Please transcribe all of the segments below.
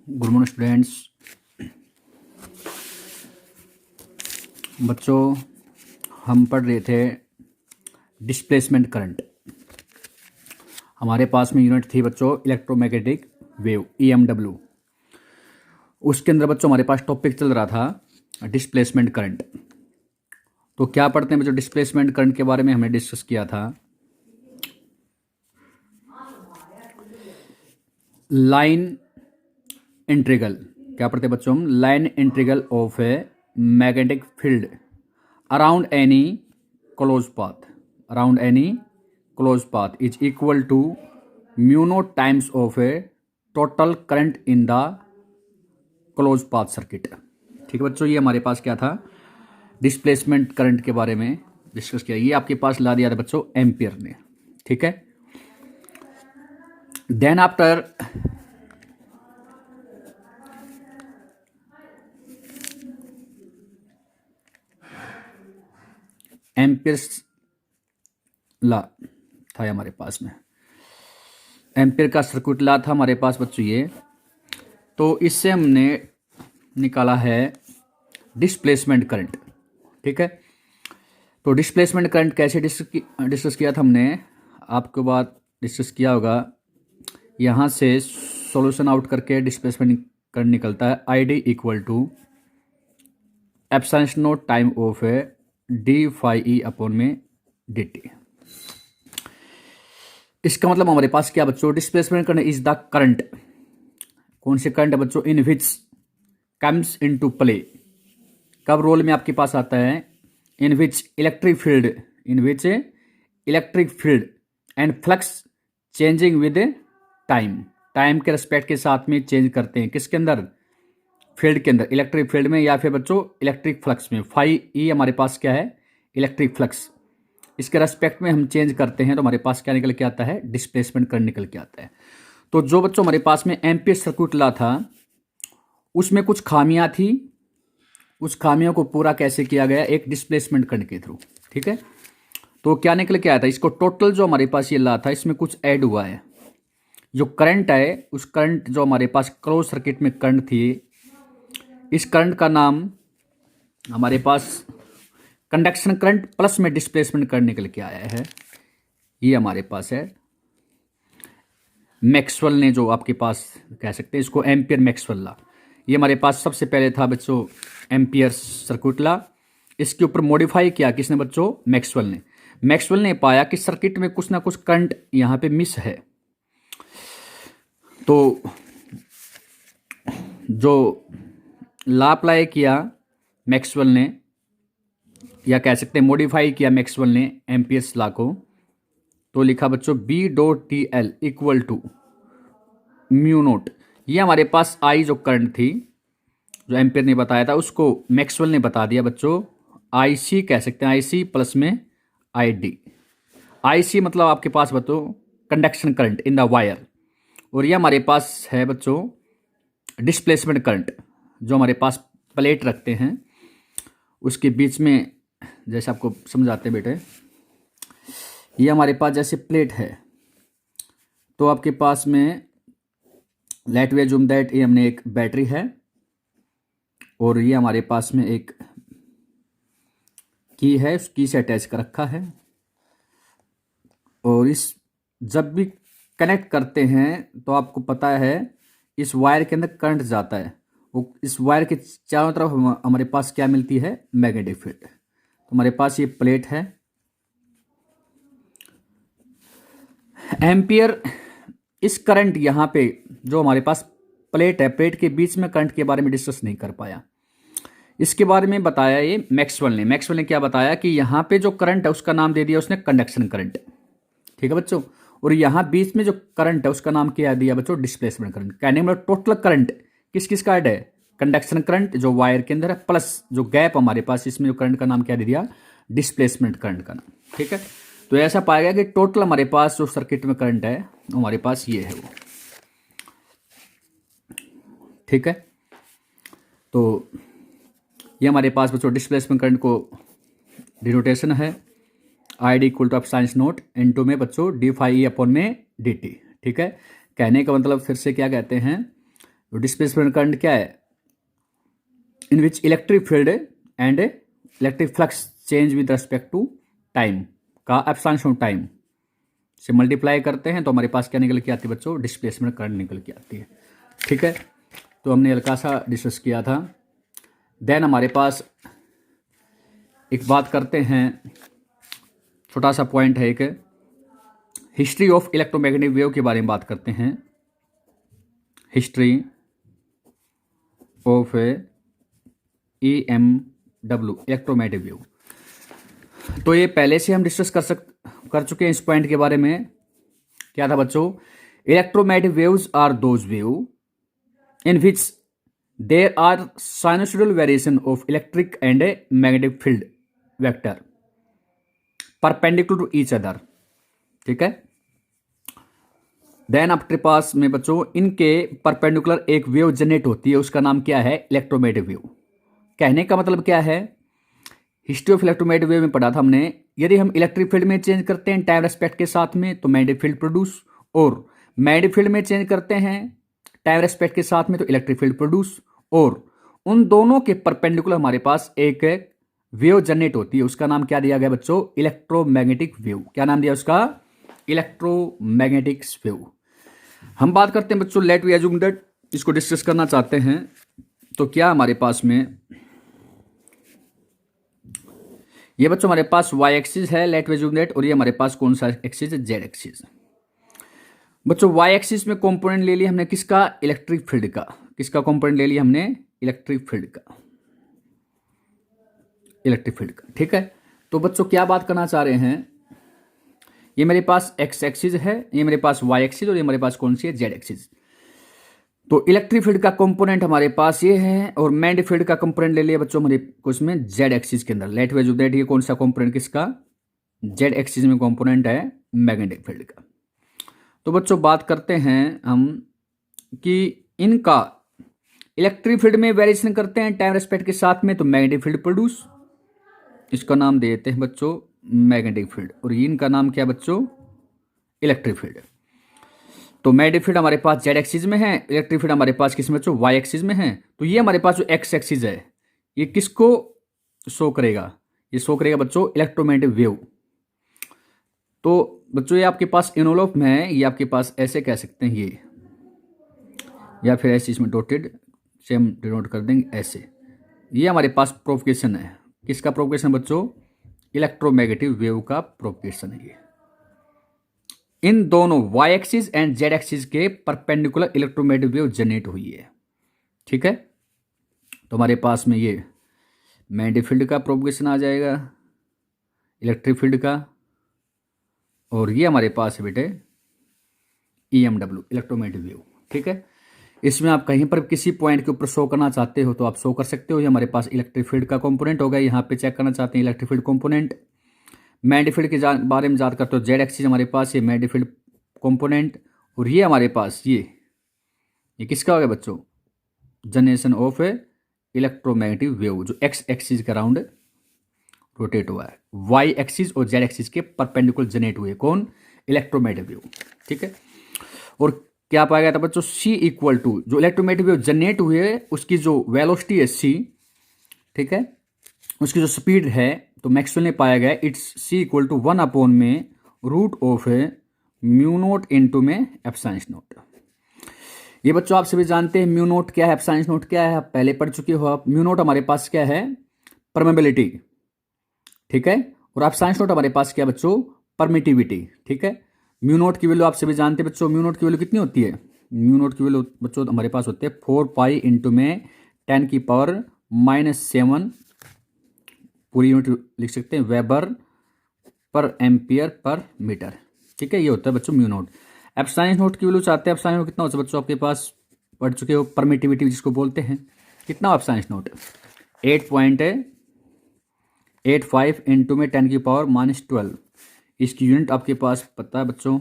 Good morning students. बच्चों, हम पढ़ रहे थे डिस्प्लेसमेंट करंट। हमारे पास में यूनिट थी बच्चों इलेक्ट्रोमैग्नेटिक वेव EMW। उसके अंदर बच्चों हमारे पास टॉपिक चल रहा था डिस्प्लेसमेंट करंट। तो क्या पढ़ते हैं बच्चों, डिस्प्लेसमेंट करंट के बारे में हमने डिस्कस किया था। लाइन इंटीग्रल, क्या पढ़ते हैं बच्चों हम, line integral of a magnetic field around any close path is equal to mu naught times of a total current in the close path circuit. ठीक है बच्चों, ये हमारे पास क्या था, डिस्प्लेसमेंट करंट के बारे में डिस्कस किया। ये आपके पास ला दिया था बच्चों एम्पियर ने। ठीक है, देन आफ्टर एम्पियर्स ला था हमारे पास में, एम्पियर का सर्किट ला था हमारे पास बच्चों ये। तो इससे हमने निकाला है डिस्प्लेसमेंट करंट। ठीक है, तो डिस्प्लेसमेंट करंट कैसे डिस्कस किया था हमने, आपके बाद डिस्कस किया होगा। यहाँ से सॉल्यूशन आउट करके डिस्प्लेसमेंट करंट निकलता है ID equal to epsilon naught time of a d∅e upon में dt। इसका मतलब हमारे पास क्या बच्चों, displacement current is the current. कौन से करंट है बच्चों, in which comes into play, कब रोल में आपके पास आता है, in which electric field and flux changing with time के रेस्पेक्ट के साथ में चेंज करते हैं। किसके अंदर, फील्ड के अंदर, इलेक्ट्रिक फील्ड में या फिर बच्चों इलेक्ट्रिक फ्लक्स में। φe हमारे पास क्या है, इलेक्ट्रिक फ्लक्स, इसके रेस्पेक्ट में हम चेंज करते हैं तो हमारे पास क्या निकल के आता है, डिस्प्लेसमेंट करंट निकल के आता है। तो जो बच्चों हमारे पास में एम्पियर सर्किट ला था उसमें कुछ खामियां थी, उस खामियों को पूरा कैसे किया गया, एक डिस्प्लेसमेंट करंट के थ्रू। ठीक है, तो क्या निकल के आया था, इसको टोटल जो हमारे पास ये ला था इसमें कुछ ऐड हुआ है। जो करंट है, उस करंट जो हमारे पास क्लोज सर्किट में करंट थी, इस करंट का नाम हमारे पास कंडक्शन करंट प्लस में डिस्प्लेसमेंट करंट निकल के आया है। ये हमारे पास है मैक्सवेल ने, जो आपके पास कह सकते हैं इसको एम्पियर मैक्सवेल ला। ये हमारे पास सबसे पहले था बच्चों एम्पियर सर्किट ला। इसके ऊपर मॉडिफाई किया किसने बच्चों, मैक्सवेल ने पाया कि सर्किट में कुछ ना कुछ करंट यहाँ पे मिस है। तो जो ला अप्लाई किया मैक्सवेल ने, या कह सकते हैं मॉडिफाई किया मैक्सवेल ने एम्पियर्स लॉ को, तो लिखा बच्चों B.TL equal to mu naught. ये हमारे पास आई जो करंट थी, जो एम्पियर ने बताया था, उसको मैक्सवेल ने बता दिया बच्चों IC, कह सकते हैं IC प्लस में ID। IC मतलब आपके पास बच्चों conduction current in the wire, और ये हमारे पास है बच्चों डिस्प्लेसमेंट करंट, जो हमारे पास प्लेट रखते हैं उसके बीच में, जैसे आपको समझाते हैं बेटे, ये हमारे पास जैसे प्लेट है तो आपके पास में लेट वी अज्यूम दैट ये हमने एक बैटरी है और ये हमारे पास में एक की है, उस की से अटैच कर रखा है। और इस जब भी कनेक्ट करते हैं तो आपको पता है इस वायर के अंदर करंट जाता है, वो इस वायर के चारों तरफ हमारे पास क्या मिलती है, मैग्नेटिक फील्ड। तो हमारे पास ये प्लेट है। एम्पियर इस करंट यहाँ पे जो हमारे पास प्लेट है, प्लेट के बीच में करंट के बारे में डिस्कस नहीं कर पाया। इसके बारे में बताया ये मैक्सवेल ने क्या बताया कि यहाँ पे जो करंट है उसका नाम दे दिया उसने कंडक्शन करंट। ठीक है बच्चों, और यहाँ बीच में जो करंट है उसका नाम क्या दिया बच्चों, डिस्प्लेसमेंट करंट। कहने मतलब टोटल करंट किस का ऐड है, कंडक्शन करंट जो वायर के अंदर है, प्लस जो गैप हमारे पास इसमें जो करंट का नाम क्या दे दिया, डिस्प्लेसमेंट करंट का नाम। ठीक है, तो ऐसा पाया गया कि टोटल हमारे पास जो सर्किट में करंट है हमारे पास ये है वो। ठीक है, तो ये हमारे पास बच्चों डिस्प्लेसमेंट करंट को डिनोटेशन है ID equal to epsilon naught into में बच्चों d∅e अपॉन में dt। ठीक है, कहने का मतलब फिर से क्या कहते हैं, तो डिस्प्लेसमेंट करंट क्या है, in which electric field and electric flux change with respect to time का एप्सिलॉन टाइम से मल्टीप्लाई करते हैं तो हमारे पास क्या निकल के आती है बच्चों, डिस्प्लेसमेंट करंट निकल के आती है। ठीक है, तो हमने हल्का सा डिस्कस किया था। देन हमारे पास एक बात करते हैं, छोटा सा पॉइंट है एक, हिस्ट्री ऑफ इलेक्ट्रोमैग्नेटिक वेव के बारे में बात करते हैं। History of EMW electromagnetic wave, तो ये पहले से हम डिस्कस कर चुके हैं इस पॉइंट के बारे में। क्या था बच्चों, electromagnetic waves are those wave in which there are sinusoidal variation of electric and magnetic field vector perpendicular to each other. ठीक है, देन आपके पास में बच्चों इनके परपेंडिकुलर एक वेव जनरेट होती है, उसका नाम क्या है, इलेक्ट्रोमैग्नेटिक वेव। कहने का मतलब क्या है, हिस्ट्री ऑफ इलेक्ट्रोमैग्नेटिक वेव में पढ़ा था हमने, यदि हम इलेक्ट्रिक फील्ड में चेंज करते हैं टाइम रेस्पेक्ट के साथ में तो मैग्नेटिक फील्ड प्रोड्यूस, और मैग्नेटिक फील्ड में चेंज करते हैं टाइम रेस्पेक्ट के साथ में तो इलेक्ट्रिक फील्ड प्रोड्यूस, और उन दोनों के परपेंडिकुलर हमारे पास एक वेव जनरेट होती है, उसका नाम क्या दिया गया बच्चों, इलेक्ट्रोमैग्नेटिक वेव। क्या नाम दिया उसका, इलेक्ट्रोमैग्नेटिक वेव। हम बात करते हैं बच्चों, लेट वी अज्यूम दैट, इसको डिस्कस करना चाहते हैं। तो क्या हमारे पास में ये बच्चों हमारे पास y एक्सिस है, लेट वी अज्यूम दैट, और ये हमारे पास कौन सा एक्सिस है, z एक्सिस। बच्चों y एक्सिस में कंपोनेंट ले लिया हमने किसका, इलेक्ट्रिक फील्ड का। किसका कंपोनेंट ले लिया हमने, इलेक्ट्रिक फील्ड का, इलेक्ट्रिक फील्ड का। ठीक है, तो बच्चों क्या बात करना चाह रहे हैं, ये मेरे पास x एक्सिस है, ये मेरे पास y एक्सिस, और ये मेरे पास कौन सी है, z एक्सिस। तो इलेक्ट्रिक फील्ड का कंपोनेंट हमारे पास ये है, और मैग्नेटिक फील्ड का कंपोनेंट ले लिया बच्चों हमारे उसमें z एक्सिस के अंदर। लेट वी अज्यूम दैट ये कौन सा कंपोनेंट किसका, z एक्सिस में कंपोनेंट है मैग्नेटिक फील्ड का। तो बच्चों बात करते हैं हम कि इनका इलेक्ट्रिक फील्ड में वेरिएशन करते हैं टाइम रेस्पेक्ट के साथ में तो मैग्नेटिक फील्ड प्रोड्यूस, इसका नाम देते हैं बच्चों मैग्नेटिक फील्ड, और इनका नाम क्या बच्चों, इलेक्ट्रिक फील्ड। तो मैग्नेटिक फील्ड हमारे पास z एक्सिस में है, इलेक्ट्रिक फील्ड हमारे पास किस में बच्चों, y एक्सिस में है। तो ये हमारे पास जो x एक्सिस है ये किसको शो करेगा, ये शो करेगा बच्चों इलेक्ट्रोमैग्नेटिक वेव। तो बच्चों ये आपके पास इनवॉल्व में है, ये आपके पास ऐसे कह सकते हैं ये, या फिर ऐसे इसमें डॉटेड से हम डिनोट कर देंगे ऐसे। ये हमारे पास प्रोपगेशन है, किसका प्रोपगेशन बच्चों, इलेक्ट्रोमैग्नेटिक वेव का प्रोपगेशन है ये। इन दोनों y axis and z axis के परपेंडिकुलर इलेक्ट्रोमैग्नेटिक वेव जनरेट हुई है। ठीक है, तो हमारे पास में ये मैग्नेटिक फील्ड का प्रोपगेशन आ जाएगा, इलेक्ट्रिक फील्ड का, और ये हमारे पास है बेटे EMW इलेक्ट्रोमैग्नेटिक वेव। ठीक है, इसमें आप कहीं पर किसी पॉइंट के ऊपर शो करना चाहते हो तो आप शो कर सकते हो। ये हमारे पास इलेक्ट्रिक फील्ड का कंपोनेंट होगा, यहाँ पे चेक करना चाहते हैं electric field component. Magnetic field के बारे में याद करते हो, z एक्सिस हमारे पास ये मैग्नेटिक फील्ड कंपोनेंट, और ये हमारे पास ये किसका हो गया बच्चों, जनरेशन ऑफ इलेक्ट्रोमैग्नेटिक वेव जो x एक्सिस के अराउंड रोटेट हुआ है, y एक्सिस और z एक्सिस के परपेंडिकुलर जनरेट हुए, कौन, इलेक्ट्रोमैग्नेटिक वेव। ठीक है, और क्या पाया गया था बच्चों, c इक्वल टू जो इलेक्ट्रोमैग्नेटिक वेव जनरेट हुए उसकी जो वेलोसिटी है c, ठीक है, उसकी जो स्पीड है, तो मैक्सवेल ने पाया गया इट्स c इक्वल टू 1 में root of mu naught into में एप्सिलॉन नोट। ये बच्चों आप सभी जानते हैं म्यू नोट क्या है, एप्सिलॉन नोट क्या है, आप पहले पढ़ चुके हो आप। म्यू नोट हमारे पास क्या है, परमेबिलिटी। ठीक है, और एप्सिलॉन नोट हमारे पास क्या बच्चों, परमिटिविटी। ठीक है, म्यू नोट की वैल्यू आप सभी जानते हैं बच्चों, म्यू नोट की वैल्यू कितनी होती है, म्यू नोट की वैल्यू बच्चों हमारे पास होती है 4 पाई इंटू में 10⁻⁻⁷ पूरी यूनिट लिख सकते हैं वेबर पर एम्पियर पर मीटर। ठीक है, ये होता है बच्चों म्यू नोट। एप्सिलॉन नोट की वैल्यू चाहते हैं, एप्सिलॉन नोट कितना होता है बच्चों, आपके पास पढ़ चुके हो, परमिटिविटी जिसको बोलते हैं, कितना एप्सिलॉन नोट 8.85 इंटू में 10⁻⁻12। इसकी यूनिट आपके पास पता है बच्चों,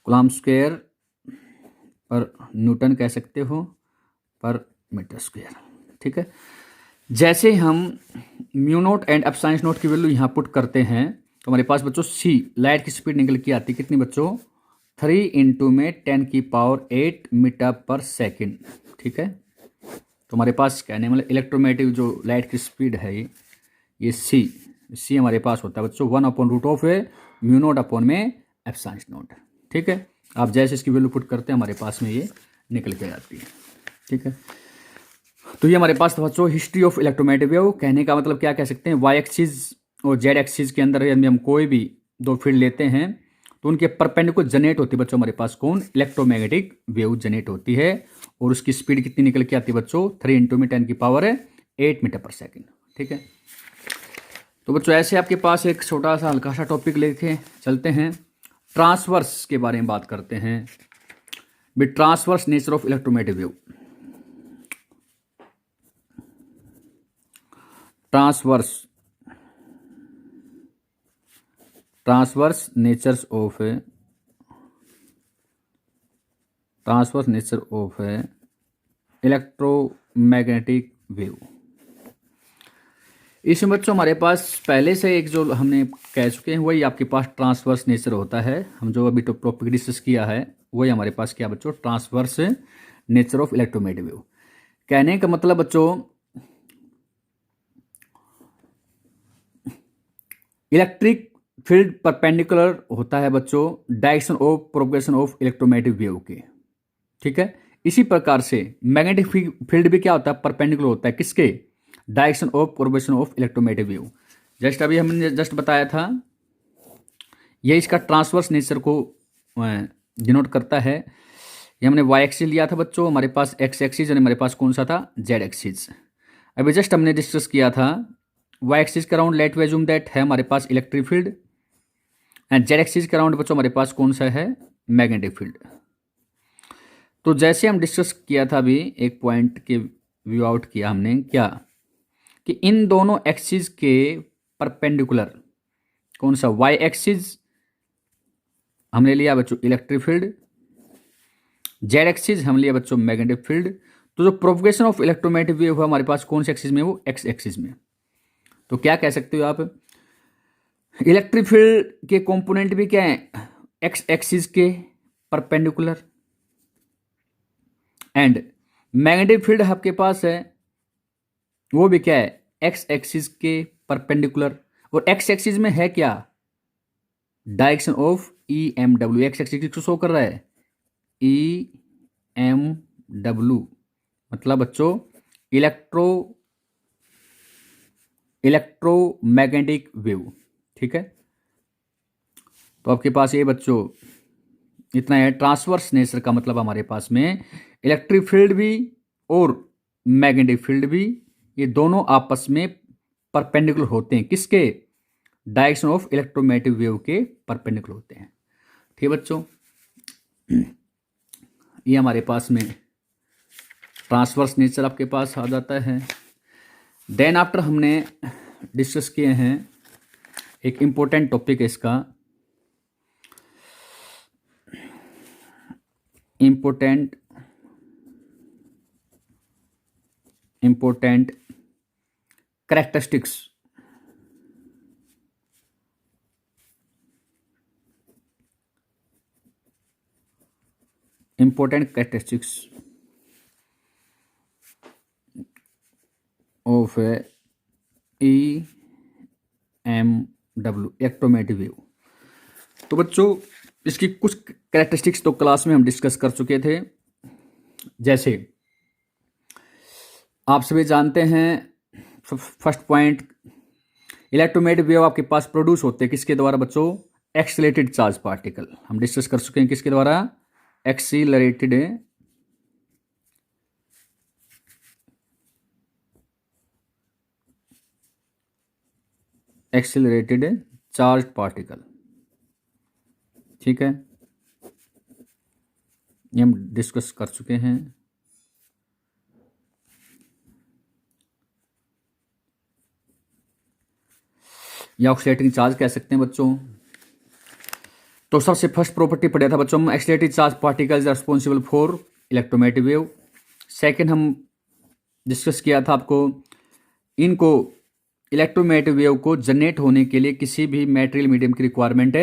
कूलम्ब स्क्वायर पर न्यूटन कह सकते हो पर मीटर स्क्वायर। ठीक है, जैसे हम mu naught and epsilon note की वैल्यू यहाँ पुट करते हैं तो हमारे पास बच्चों c लाइट की स्पीड निकल के आती है कितनी बच्चों, 3 इंटू में 10⁸ मीटर पर सेकेंड। ठीक है, तो हमारे पास कहने मतलब इलेक्ट्रोमैग्नेटिक जो लाइट की स्पीड है ये सी हमारे पास होता है बच्चों 1/√ऑफ म्यू नॉट अपॉन में एप्सिलॉन नॉट। ठीक है, आप जैसे इसकी वैल्यू पुट करते हैं हमारे पास में ये निकल के आती है। ठीक है, तो ये हमारे पास बच्चों हिस्ट्री ऑफ इलेक्ट्रोमैग्नेटिक वेव। कहने का मतलब क्या कह सकते हैं, वाई एक्सिस और जेड एक्सिस के अंदर यदि हम कोई भी दो फील्ड लेते हैं तो उनके परपेंडिकुलर जनरेट होती है बच्चों हमारे पास कौन, इलेक्ट्रोमैग्नेटिक वेव जनरेट होती है। और उसकी स्पीड कितनी निकल के आती है बच्चों, 3 इंटू में 10⁸ मीटर पर सेकेंड। ठीक है, तो बच्चों ऐसे आपके पास एक छोटा सा हल्का सा टॉपिक लेके चलते हैं। ट्रांसवर्स के बारे में बात करते हैं। With transverse nature of electromagnetic wave. Transverse nature of electromagnetic wave. इसमें बच्चों हमारे पास पहले से एक जो हमने कह चुके हैं वही आपके पास ट्रांसवर्स नेचर होता है। हम जो अभी टॉपिक डिस्कस किया है वही हमारे पास क्या बच्चों, transverse nature of electromagnetic wave. कहने का मतलब बच्चों इलेक्ट्रिक फील्ड परपेंडिकुलर होता है बच्चों direction of propagation of electromagnetic wave के। ठीक है, इसी प्रकार से मैग्नेटिक फील्ड भी क्या होता है, परपेंडिकुलर होता है किसके, direction of propagation of electromagnetic wave. Just अभी हमने जस्ट बताया था, ये इसका ट्रांसवर्स नेचर को डिनोट करता है। ये हमने वाई एक्सिस लिया था बच्चों, हमारे पास एक्स एक्सिस और हमारे पास कौन सा था, जेड एक्सिस। अभी जस्ट हमने डिस्कस किया था वाई एक्सिस के around let we assume that है हमारे पास electric field and Z axis के अराउंड बच्चों हमारे पास कौन सा है, मैग्नेटिक फील्ड। तो जैसे हम डिस्कस किया था अभी एक पॉइंट के व्यू आउट किया हमने क्या, कि इन दोनों एक्सिस के परपेंडिकुलर कौन सा, वाई एक्सिस हमने लिया बच्चों इलेक्ट्रिक फील्ड, जेड एक्सिस हम लिया बच्चों मैग्नेटिक फील्ड। तो जो प्रोपगेशन ऑफ इलेक्ट्रोमैग्नेटिक वेव है हमारे पास कौन से एक्सिस में, वो एक्स एक्सिस में। तो क्या कह सकते हो आप, इलेक्ट्रिक फील्ड के कंपोनेंट भी क्या है, एक्स एक्सिस के परपेंडिकुलर, एंड मैग्नेटिक फील्ड आपके पास है वो भी क्या है, एक्स एक्सिस के परपेंडिकुलर। और एक्स एक्सिस में है क्या, direction of E M W. X axis किसको शो कर रहा है, ई एम डब्ल्यू, मतलब बच्चों इलेक्ट्रोमैग्नेटिक वेव। ठीक है, तो आपके पास ये बच्चों इतना है। ट्रांसवर्स नेचर का मतलब हमारे पास में इलेक्ट्रिक फील्ड भी और मैग्नेटिक फील्ड भी ये दोनों आपस में परपेंडिकुलर होते हैं किसके, डायरेक्शन ऑफ इलेक्ट्रोमैग्नेटिक वेव के परपेंडिकुलर होते हैं। ठीक है बच्चों, ये हमारे पास में ट्रांसवर्स नेचर आपके पास आ जाता है। देन आफ्टर हमने डिस्कस किए हैं एक इम्पोर्टेंट टॉपिक है इसका, important characteristics of E M W electromagnetic wave. तो बच्चों इसकी कुछ कैरेक्टरिस्टिक्स तो क्लास में हम डिस्कस कर चुके थे। जैसे आप सभी जानते हैं, फर्स्ट पॉइंट, इलेक्ट्रोमैग्नेटिक वेव आपके पास प्रोड्यूस होते हैं किसके द्वारा बच्चों, एक्सीलरेटेड चार्ज पार्टिकल। हम डिस्कस कर चुके हैं किसके द्वारा, एक्सीलरेटेड चार्ज पार्टिकल। ठीक है, ये हम डिस्कस कर चुके हैं। या ऑक्सीलेटिंग चार्ज कह सकते हैं बच्चों। तो सबसे फर्स्ट प्रॉपर्टी पढ़ा था बच्चों हम, accelerated charge particles responsible for electromagnetic wave. Second हम डिस्कस किया था आपको, इनको इलेक्ट्रोमैग्नेटिक वेव को जनरेट होने के लिए किसी भी मैटेरियल मीडियम की रिक्वायरमेंट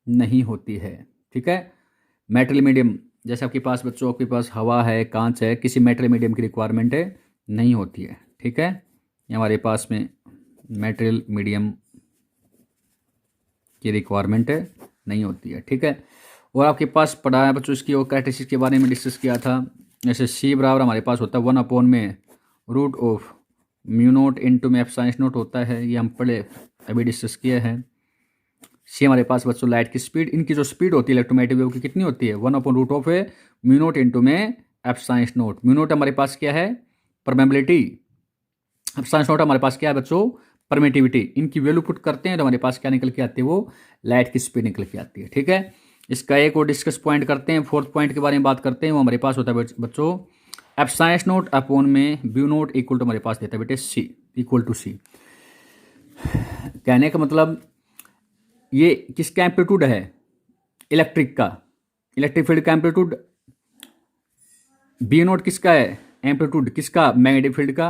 नहीं होती है। ठीक है, मेटल मीडियम, जैसे आपके पास बच्चों आपके पास हवा है, कांच है, किसी मेटल मीडियम की रिक्वायरमेंट है नहीं होती है। ठीक है, ये हमारे पास में मेटल मीडियम की रिक्वायरमेंट है नहीं होती है। ठीक है, और आपके पास पढ़ा है बच्चों इसकी और कैरेक्टरिस्टिक्स के बारे में डिस्कस किया था। जैसे सी बराबर हमारे पास होता है 1 में root of mu naught into में एप्सिलॉन नोट होता है, ये हम पढ़े अभी डिस्कस किया है। सी हमारे पास बच्चों लाइट की स्पीड, इनकी जो स्पीड होती है इलेक्ट्रोमैग्नेटिक वेव की कितनी होती है 1/√ऑफ म्यू नोट इंटू में एप्सिलॉन नोट। म्यू नोट हमारे पास क्या है परमेबिलिटी, एप्सिलॉन नोट हमारे पास क्या है बच्चों परमिटिविटी। इनकी वैल्यू पुट करते हैं तो हमारे पास क्या निकल के आती है वो लाइट की स्पीड निकल के आती है। ठीक है, इसका एक और डिस्कस पॉइंट करते हैं, फोर्थ पॉइंट के बारे में बात करते हैं। वो हमारे पास होता है बच्चों एप्सिलॉन नोट अपॉन में म्यू नोट इक्वल टू हमारे पास देता है बेटे सी इक्वल टू सी। कहने का मतलब ये किसका एम्पलीट्यूड है इलेक्ट्रिक का, इलेक्ट्रिक फील्ड का एम्पलीट्यूड। बी नोट किसका है एम्पलीट्यूड किसका मैग्नेटिक फील्ड का।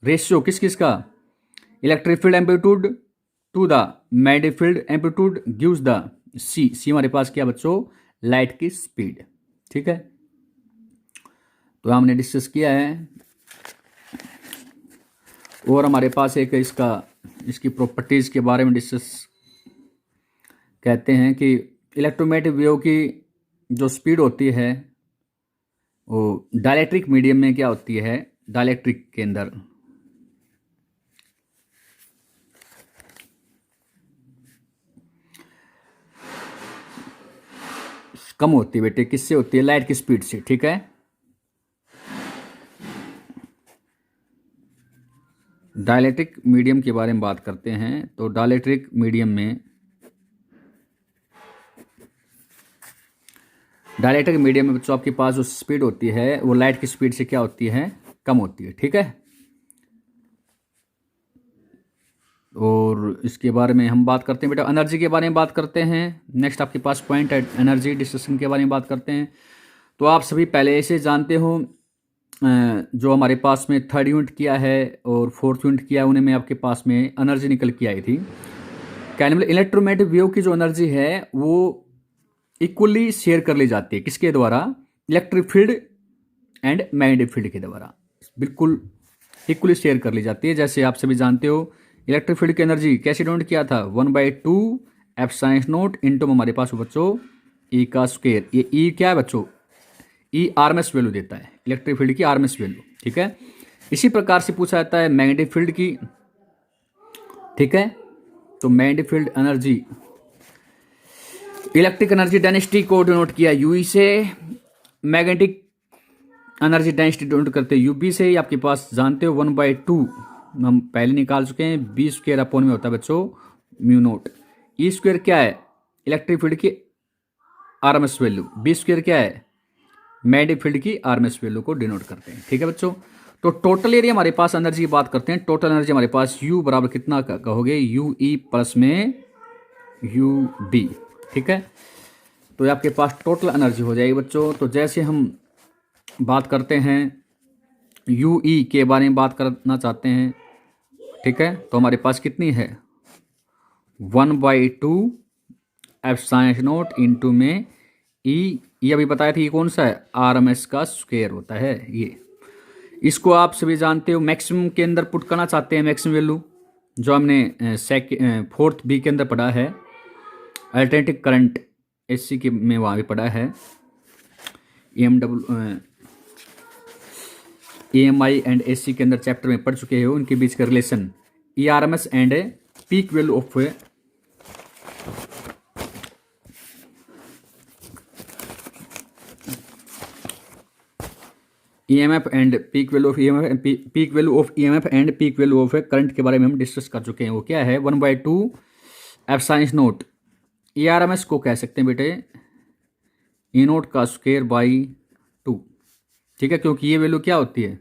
रेशियो किस किसका electric field amplitude to the magnetic field amplitude gives the C. C हमारे पास क्या बच्चों लाइट की स्पीड। ठीक है, तो हमने डिस्कस किया है। और हमारे पास एक इसकी प्रॉपर्टीज के बारे में डिस्कस कहते हैं कि इलेक्ट्रोमैग्नेटिक वेव की जो स्पीड होती है वो डाइलेक्ट्रिक मीडियम में क्या होती है, डाइलेक्ट्रिक के अंदर कम होती है बेटे, किससे होती है लाइट की स्पीड से। ठीक है, डाइलेक्ट्रिक मीडियम के बारे में बात करते हैं। तो डाइलेक्ट्रिक मीडियम में बच्चों आपके पास जो स्पीड होती है वो लाइट की स्पीड से क्या होती है कम होती है। ठीक है, और इसके बारे में हम बात करते हैं बेटा एनर्जी के बारे में बात करते हैं। नेक्स्ट आपके पास पॉइंट है एनर्जी डिस्कशन के बारे में बात करते हैं। तो आप सभी पहले से जानते हो जो हमारे पास में थर्ड यूनिट किया है और फोर्थ यूनिट किया है उन्हें में आपके पास में एनर्जी निकल के आई थी। कहने मतलब इलेक्ट्रोमैग्नेटिक वेव की जो एनर्जी है वो इक्वली शेयर कर ली जाती है किसके द्वारा electric field and magnetic field के द्वारा, बिल्कुल इक्वली शेयर कर ली जाती है। जैसे आप सभी जानते हो इलेक्ट्रिक फील्ड की एनर्जी कैसे डिनोट किया था 1/2 एप्सिलॉन नोट इंटू हमारे पास बच्चों ई का स्क्वायर। ये ई क्या है बच्चों ई आरएमएस वैल्यू देता है इलेक्ट्रिक फील्ड की आरएमएस वैल्यू। ठीक है, इसी प्रकार से पूछा जाता है मैग्नेटिक फील्ड की। ठीक है, तो magnetic field energy electric energy density को डिनोट किया यूई से, मैग्नेटिक एनर्जी डेंसिटी डिनोट करते हैं यूबी से। आपके पास जानते हो 1/2 हम पहले निकाल चुके हैं बी स्क्वायर अपॉन में होता है बच्चों म्यू नोट। ई स्क्वायर क्या है इलेक्ट्रिक फील्ड की आरएमएस वैल्यू, बी स्क्वायर क्या है मैग्नेटिक फील्ड की आरएमएस वैल्यू को डिनोट करते हैं। ठीक है बच्चों, तो टोटल एरिया हमारे पास एनर्जी की बात करते हैं। टोटल एनर्जी हमारे पास यू बराबर कितना कहोगे यू ई प्लस में यू बी। ठीक है, तो ये आपके पास टोटल एनर्जी हो जाएगी बच्चों। तो जैसे हम बात करते हैं यू ई के बारे में बात करना चाहते हैं। ठीक है, तो हमारे पास कितनी है 1/2 एप्सिलॉन नोट इंटू में ई, ये अभी बताया था ये कौन सा है आरएमएस का स्क्वायर होता है ये। इसको आप सभी जानते हो मैक्सिमम के अंदर पुट करना चाहते हैं मैक्सिमम वैल्यू जो हमने फोर्थ बी के अंदर पढ़ा है अल्टरनेटिव करंट एससी के में वहाँ भी पढ़ा है EMI एंड एससी के अंदर चैप्टर में पढ़ चुके हो उनके बीच का relation ERMS and peak value of EMF and peak value of EMF peak value of EMF and peak value of current के बारे में हम डिस्कस कर चुके हैं। वो क्या है 1/2 एप्सिलॉन नोट ERMS को कह सकते हैं बेटे ई नोट का स्क्वायर बाई 2। ठीक है, क्योंकि ये वैल्यू क्या होती है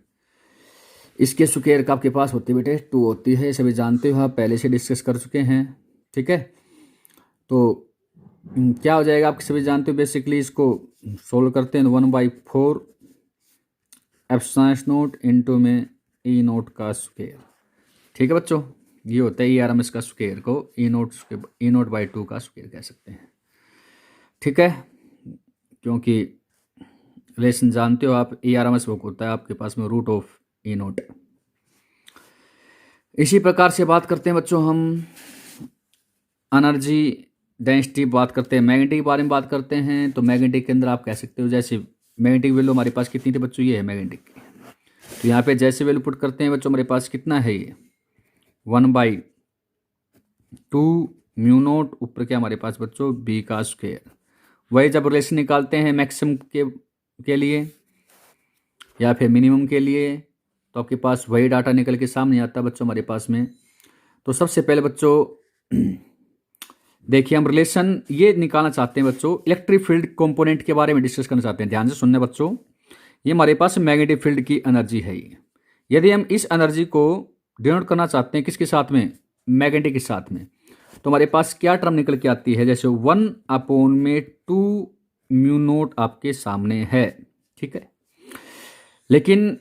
इसके स्क्वायर का आपके पास होती है बेटे 2 होती है, सभी जानते हो आप पहले से डिस्कस कर चुके हैं। ठीक है, तो क्या हो जाएगा आप सभी जानते हो बेसिकली इसको सोल्व करते हैं 1/4 एप्सिलॉन नोट इंटू में ई नोट का स्क्वायर। ठीक है बच्चों, ये होता है ERMS का स्क्वायर को ई नोट बाई 2 का स्क्वायर कह सकते हैं। ठीक है, क्योंकि रिलेशन जानते हो आप, E R M S book होता है आपके पास में रूट ऑफ ई नोट। इसी प्रकार से बात करते हैं बच्चों हम एनर्जी डेंसिटी, बात करते हैं मैग्नेटिक के बारे में बात करते हैं। तो मैग्नेटिक के अंदर आप कह सकते हो, जैसे मैग्नेटिक वैल्यू हमारे पास कितनी थी बच्चों, ये है मैग्नेटिक की। तो यहाँ पे जैसे वैल्यू पुट करते हैं बच्चों, हमारे पास कितना है ये 1/2 म्यू नोट, ऊपर क्या हमारे पास बच्चों बी का स्क्वायर। वही जब रिलेशन निकालते हैं मैक्सिमम के लिए या फिर मिनिमम के लिए, तो आपके पास वही डाटा निकल के सामने आता है बच्चों हमारे पास में। तो सबसे पहले बच्चों देखिए, हम रिलेशन ये निकालना चाहते हैं बच्चों, इलेक्ट्रिक फील्ड कंपोनेंट के बारे में डिस्कस करना चाहते हैं। ध्यान से सुनने बच्चों, ये हमारे पास मैग्नेटिक फील्ड की एनर्जी है। यदि हम इस एनर्जी को डिनोट करना चाहते हैं किसके साथ में, मैग्नेटिक के साथ में, तो हमारे पास क्या टर्म निकल के आती है, जैसे 1/2 म्यू नोट आपके सामने है। ठीक है, लेकिन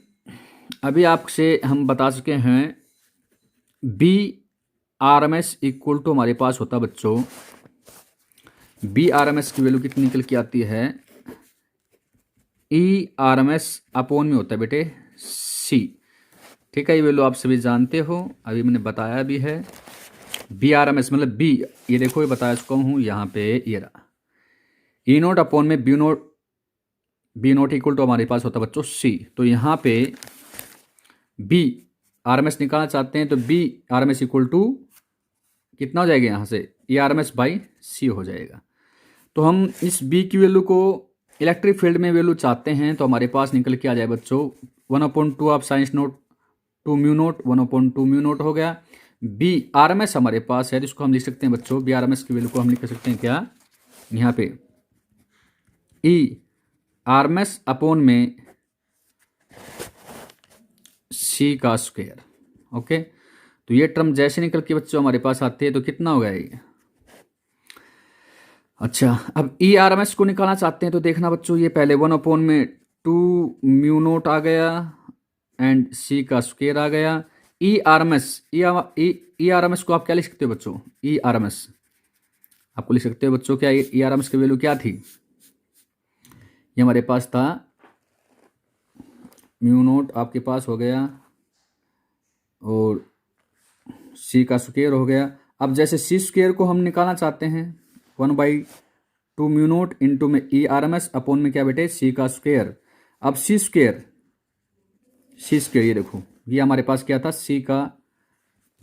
अभी आपसे हम बता चुके हैं B R M S equal to हमारे पास होता बच्चों, बी आर एम एस की वैल्यू कितनी निकल के आती है, E R M S upon में होता है बेटे सी। ठीक है, ये वैल्यू आप सभी जानते हो, अभी मैंने बताया भी है। बी आर एम एस मतलब बी, ये देखो ये बता चुका हूँ यहाँ पे, ये रहा ई नोट अपॉन में बी नोट इक्वल टू हमारे पास होता है बच्चों सी। तो यहाँ पे बी आर एम एस निकालना चाहते हैं, तो B R M S equal to कितना हो जाएगा, यहाँ से E R M S by C हो जाएगा। तो हम इस बी की वैल्यू को इलेक्ट्रिक फील्ड में वैल्यू चाहते हैं, तो हमारे पास निकल के आ जाए बच्चों 1/2 of science note 2 mu naught, 1/2 mu note हो गया। बी आर एम एस हमारे पास है, जिसको हम लिख सकते हैं बच्चों, बी आर एम एस की वैल्यू को हम लिख सकते हैं क्या, यहाँ पे E R M S upon में सी का स्क्वायर। ओके, तो ये टर्म जैसे निकल के बच्चों हमारे पास आते हैं, तो कितना हो गया ये। अच्छा, अब ई आर एम एस को निकालना चाहते हैं, तो देखना बच्चों, ये पहले 1/2 म्यू नोट आ गया एंड सी का स्क्वायर आ गया। E R M S, E R M S को आप क्या लिख सकते हो बच्चों, ई आर एम एस आपको लिख सकते हो बच्चों, क्या ई आर एम एस की वैल्यू क्या थी, ये हमारे पास था म्यू नोट आपके पास हो गया और सी का स्क्वायर हो गया। अब जैसे सी स्क्वायर को हम निकालना चाहते हैं, 1/2 म्यू नोट इंटू में E R M S upon में क्या बेटे सी का स्क्वायर। अब सी स्क्वायर ये देखो, ये हमारे पास क्या था, सी का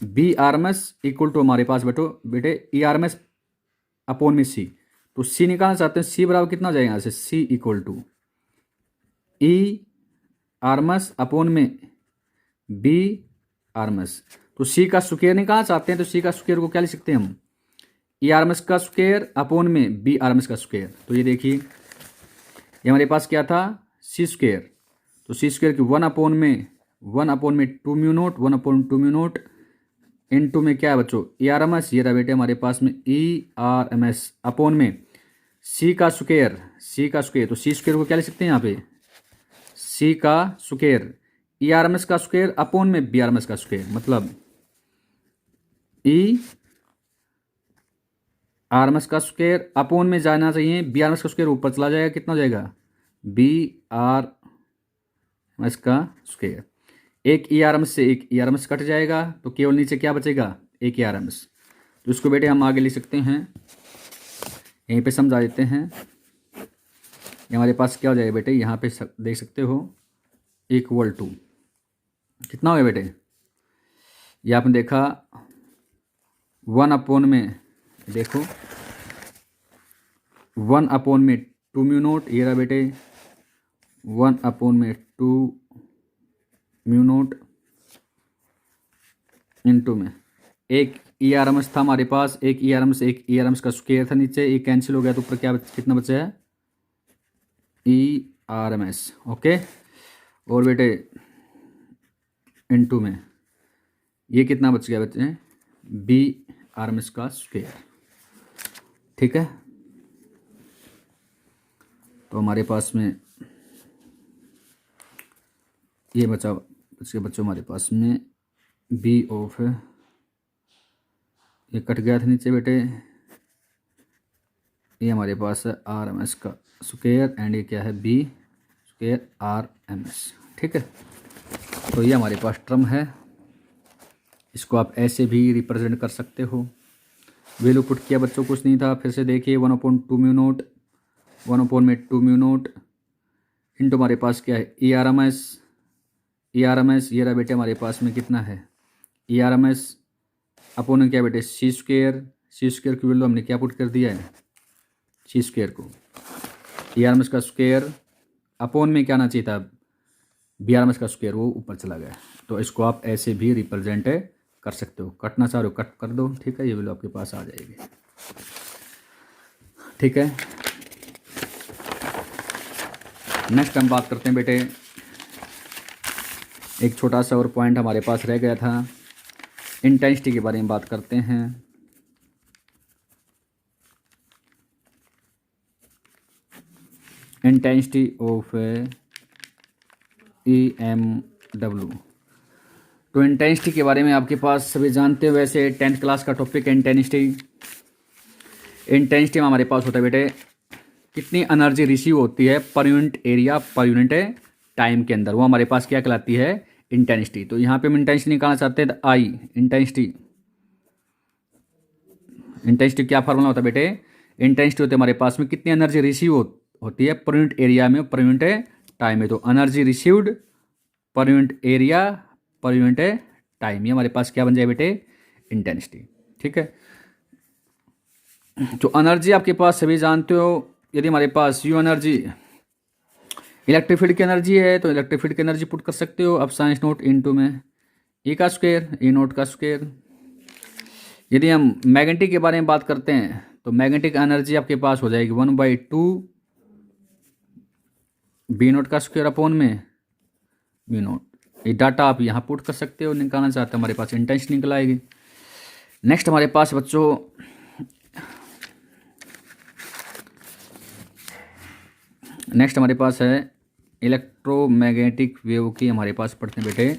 B R M S equal to हमारे पास बेटे E R M S upon में सी। तो सी निकालना चाहते हैं, सी बराबर कितना हो जाएगा यहाँ से, C equal to E R M S upon में बी आर एम एस। तो सी का स्क्वायर निकालना चाहते हैं, तो सी का स्क्वायर को क्या लिख सकते हैं हम, ई आर एम एस का स्क्वायर अपॉन में बी आर एम एस का स्क्वायर। तो ये देखिए, ये हमारे पास क्या था, सी स्क्वायर, तो सी स्क्वायर की 1/2 mu naught, 1/2 mu note into में क्या है बच्चों, ई आर एम एस, ये रहा बेटे हमारे पास में E R M S upon में सी का स्क्वायर, तो सी स्क्वायर को क्या लिख सकते हैं यहाँ पे, सी का square E R M S का स्क्वायर अपॉन में बी आर एम एस का स्क्वायर, मतलब ई आर एम एस का स्क्वायर अपॉन में जाना चाहिए, बी आर एम एस का स्क्वायर ऊपर चला जाएगा, कितना हो जाएगा, बी आर एम एस का स्क्वायर। एक ई आर एम एस से एक E R M S cut जाएगा, तो केवल नीचे क्या बचेगा, एक ई आर एम एस। तो इसको बेटे हम आगे लिख सकते हैं, यहीं पे समझा देते हैं। ये हमारे पास क्या हो जाएगा बेटे, यहाँ पे देख सकते हो इक्वल टू कितना हो गया बेटे, ये आपने देखा 1/, देखो 1/2 म्यू नोट, ये रहा बेटे 1/2 म्यू नोट इनटू में एक ई आर एम एस था हमारे पास, एक ई आर एम एस, एक ई आर एम एस का स्क्वायर था नीचे, ये कैंसिल हो गया, तो ऊपर क्या कितना बचा है, E R M S. Okay, और बेटे इनटू में ये कितना बच गया बच्चे, बी आर एम एस का स्क्वायर। ठीक है, तो हमारे पास में ये बचा बच्चों हमारे पास में बी ऑफ, ये कट गया था नीचे बेटे, ये हमारे पास है आर एम एस का स्क्वायर एंड ये क्या है B square R M S. ठीक है, तो ये हमारे पास टर्म है, इसको आप ऐसे भी रिप्रेजेंट कर सकते हो। वैल्यू पुट किया बच्चों, कुछ नहीं था, फिर से देखिए 1/2 mu naught, 1/2 mu naught into हमारे पास क्या है E R M S. E R M S ये रहा बेटे हमारे पास में कितना है E R M S upon क्या बेटे सी स्क्वायर। सी स्क्वायर की वैल्यू हमने क्या पुट कर दिया है सी स्क्वायर को, ई आर एम एस का स्क्वायर अपोन में क्या आना चाहिए था बी आर एम एस का स्क्वायर, वो ऊपर चला गया। तो इसको आप ऐसे भी रिप्रेजेंट कर सकते हो। कटना चाह रहे हो कट कर दो, ठीक है, ये वैल्यू आपके पास आ जाएगी। ठीक है, नेक्स्ट हम बात करते हैं बेटे, एक छोटा सा और पॉइंट हमारे पास रह गया था, इंटेंसिटी के बारे में बात करते हैं। Intensity of EMW। तो इंटेंसिटी के बारे में आपके पास सभी जानते हो, वैसे 10th क्लास का टॉपिक है इंटेंसिटी। इंटेंसिटी में हमारे पास होता है बेटे कितनी एनर्जी रिसीव होती है per unit area per unit time के अंदर, वो हमारे पास क्या कहलाती है इंटेंसिटी। तो यहाँ पे हम इंटेंसिटी निकालना चाहते हैं तो आई इंटेंसिटी। इंटेंसिटी क्या फार्मूला होता है बेटे, इंटेंसिटी होती है हमारे पास में कितनी एनर्जी रिसीव होती है पर यूनिट एरिया में पर यूनिट टाइम में। तो energy received per unit area per unit time, ये हमारे पास क्या बन जाए बेटे इंटेंसिटी। ठीक है, तो एनर्जी आपके पास सभी जानते हो, यदि हमारे पास यू एनर्जी इलेक्ट्रिक फील्ड की एनर्जी है तो इलेक्ट्रिक फील्ड की एनर्जी पुट कर सकते हो अब साइंस नोट इनटू में ई का स्क्वायर ई नोट का स्क्वायर। यदि हम मैग्नेटिक के बारे में बात करते हैं तो मैग्नेटिक एनर्जी आपके पास हो जाएगी 1/2 बी नोट का स्क्वायर अपॉन में बी नोट। ये डाटा आप यहाँ पुट कर सकते हो, निकालना चाहते हैं हमारे पास इंटेंसिटी निकल आएगी। नेक्स्ट हमारे पास बच्चों नेक्स्ट हमारे पास है इलेक्ट्रोमैग्नेटिक वेव की हमारे पास पढ़ते हैं बेटे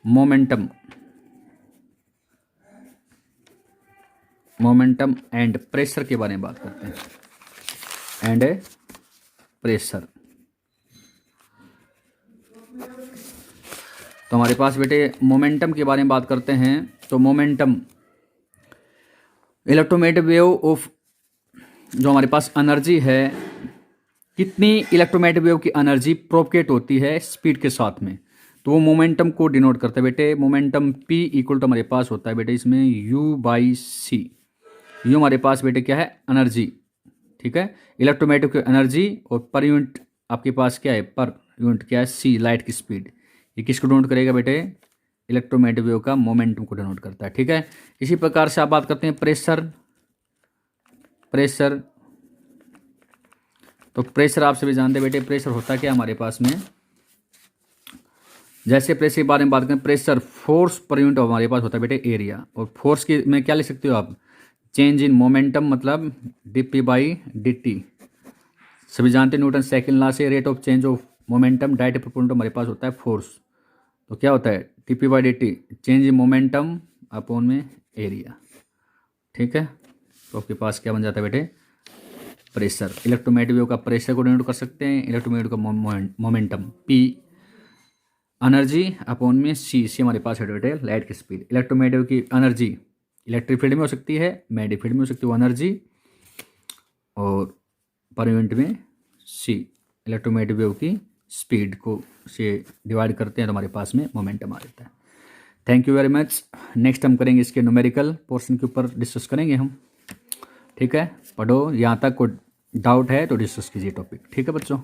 मोमेंटम। मोमेंटम एंड प्रेशर के बारे में बात करते हैं, एंड प्रेशर। तो हमारे पास बेटे मोमेंटम के बारे में बात करते हैं तो मोमेंटम इलेक्ट्रोमैग्नेटिक वेव ऑफ, जो हमारे पास एनर्जी है कितनी इलेक्ट्रोमैग्नेटिक वेव की एनर्जी प्रोपगेट होती है स्पीड के साथ में, तो वो मोमेंटम को डिनोट करता है बेटे। मोमेंटम P इक्वल टू हमारे पास होता है बेटे इसमें U/C। यू हमारे पास बेटे क्या है एनर्जी, ठीक है, इलेक्ट्रोमैग्नेटिक की एनर्जी, और पर यूनिट आपके पास क्या है पर यूनिट क्या है C लाइट की स्पीड। ये किसको डिनोट करेगा बेटे इलेक्ट्रोमैग्नेटिक वेव का मोमेंटम को डिनोट करता है। ठीक है, इसी प्रकार से आप बात करते हैं प्रेशर। प्रेशर तो प्रेशर आप सभी जानते हैं बेटे प्रेशर होता क्या हमारे पास में, जैसे प्रेशर के बारे में बात करें प्रेशर फोर्स पर यूनिट हमारे पास होता है बेटे एरिया, और फोर्स की में क्या लिख सकते हो आप चेंज इन मोमेंटम मतलब dp/dt। सभी जानते हैं न्यूटन सेकंड लॉ से rate of change of momentum direct proportional हमारे पास होता है फोर्स। तो क्या होता है dp/dt change in momentum upon में एरिया। ठीक है, तो आपके पास क्या बन जाता है बेटे प्रेशर। इलेक्ट्रोमैग्नेटिक वेव का प्रेशर को डिनोट कर सकते हैं, इलेक्ट्रोमैग्नेटिक का मोमेंटम P एनर्जी अपॉन में C हमारे पास है बेटे लाइट की स्पीड। इलेक्ट्रोमैग्नेटिक की एनर्जी इलेक्ट्रिक फील्ड में हो सकती है, मैग्नेटिक फील्ड में हो सकती है वो एनर्जी, और पर यूनिट में C इलेक्ट्रोमैग्नेटिक वेव की स्पीड को से डिवाइड करते हैं तो हमारे पास में मोमेंटम आ जाता है। Thank you very much. Next हम करेंगे इसके न्यूमेरिकल पोर्शन के ऊपर डिस्कस करेंगे हम। ठीक है, पढ़ो, यहाँ तक कोई डाउट है तो डिस्कस कीजिए टॉपिक। ठीक है बच्चों।